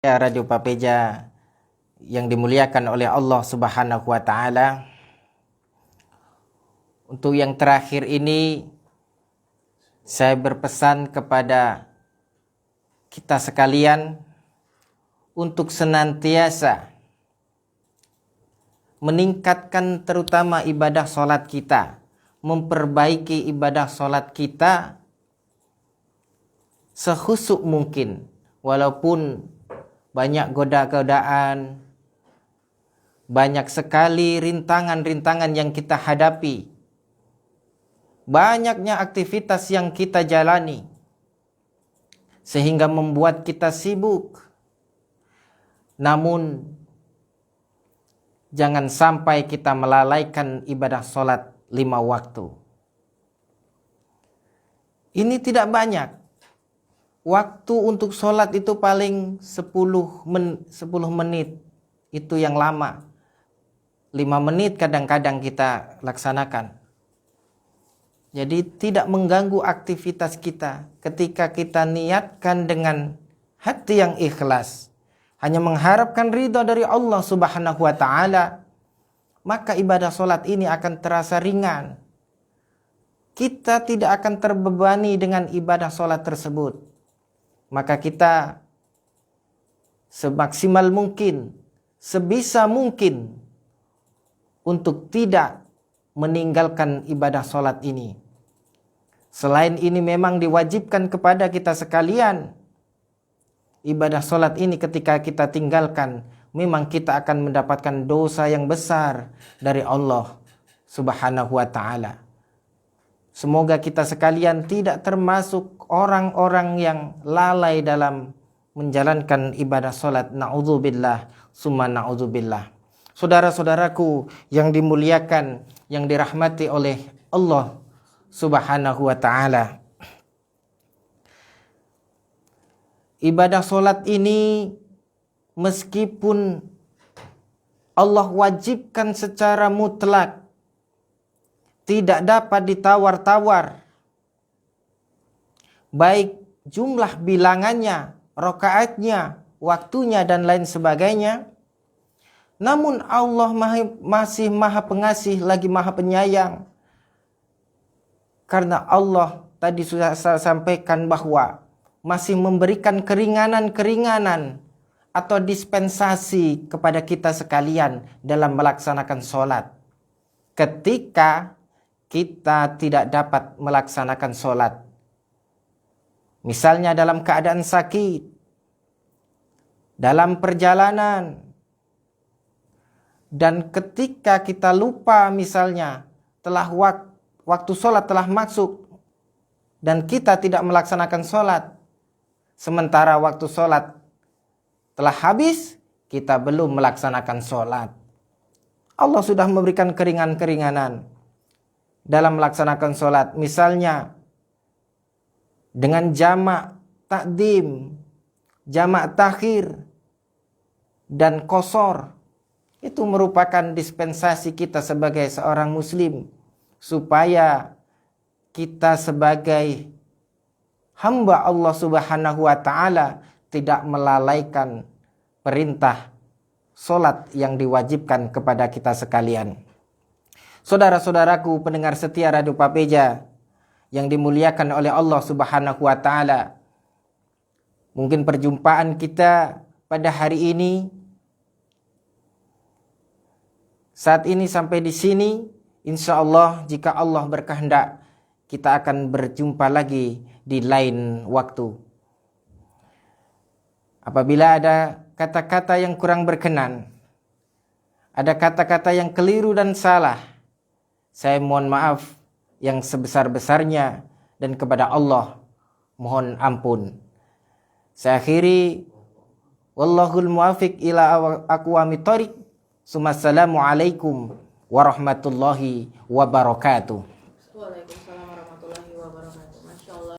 Ya, Radio Papeja yang dimuliakan oleh Allah Subhanahu wa taala. Untuk yang terakhir ini saya berpesan kepada kita sekalian untuk senantiasa meningkatkan terutama ibadah sholat kita, memperbaiki ibadah sholat kita sekhusuk mungkin, walaupun banyak godaan, banyak sekali rintangan-rintangan yang kita hadapi, banyaknya aktivitas yang kita jalani, sehingga membuat kita sibuk. Namun, jangan sampai kita melalaikan ibadah sholat 5 waktu. Ini tidak banyak. Waktu untuk sholat itu paling 10 menit. Itu yang lama. 5 menit kadang-kadang kita laksanakan. Jadi tidak mengganggu aktivitas kita. Ketika kita niatkan dengan hati yang ikhlas, hanya mengharapkan ridha dari Allah Subhanahu wa taala, maka ibadah sholat ini akan terasa ringan. Kita tidak akan terbebani dengan ibadah sholat tersebut. Maka kita semaksimal mungkin, sebisa mungkin untuk tidak meninggalkan ibadah sholat ini. Selain ini memang diwajibkan kepada kita sekalian. Ibadah sholat ini ketika kita tinggalkan, memang kita akan mendapatkan dosa yang besar dari Allah Subhanahu wa ta'ala. Semoga kita sekalian tidak termasuk orang-orang yang lalai dalam menjalankan ibadah sholat. Na'udzubillah, summa na'udzubillah. Saudara-saudaraku yang dimuliakan, yang dirahmati oleh Allah Subhanahu wa ta'ala. Ibadah sholat ini meskipun Allah wajibkan secara mutlak, tidak dapat ditawar-tawar, baik jumlah bilangannya, rakaatnya, waktunya dan lain sebagainya. Namun Allah masih maha pengasih lagi maha penyayang. Karena Allah tadi sudah saya sampaikan bahwa masih memberikan keringanan-keringanan atau dispensasi kepada kita sekalian dalam melaksanakan sholat. Ketika kita tidak dapat melaksanakan sholat, misalnya dalam keadaan sakit, dalam perjalanan, dan ketika kita lupa misalnya telah waktu sholat telah masuk dan kita tidak melaksanakan sholat, sementara waktu sholat telah habis, kita belum melaksanakan sholat. Allah sudah memberikan keringanan-keringanan dalam melaksanakan sholat. Misalnya dengan jamak takdim, jamak takhir, dan qasar. Itu merupakan dispensasi kita sebagai seorang muslim, supaya kita sebagai hamba Allah Subhanahu wa ta'ala tidak melalaikan perintah sholat yang diwajibkan kepada kita sekalian. Saudara-saudaraku pendengar setia Radio Papeja yang dimuliakan oleh Allah Subhanahu wa ta'ala, mungkin perjumpaan kita pada hari ini, saat ini sampai di sini. Insya Allah jika Allah berkehendak, kita akan berjumpa lagi di lain waktu. Apabila ada kata-kata yang kurang berkenan, ada kata-kata yang keliru dan salah, saya mohon maaf yang sebesar-besarnya, dan kepada Allah mohon ampun. Saya akhiri, wallahul muwafiq ila aqwamit thoriq. Assalamualaikum warahmatullahi wabarakatuh.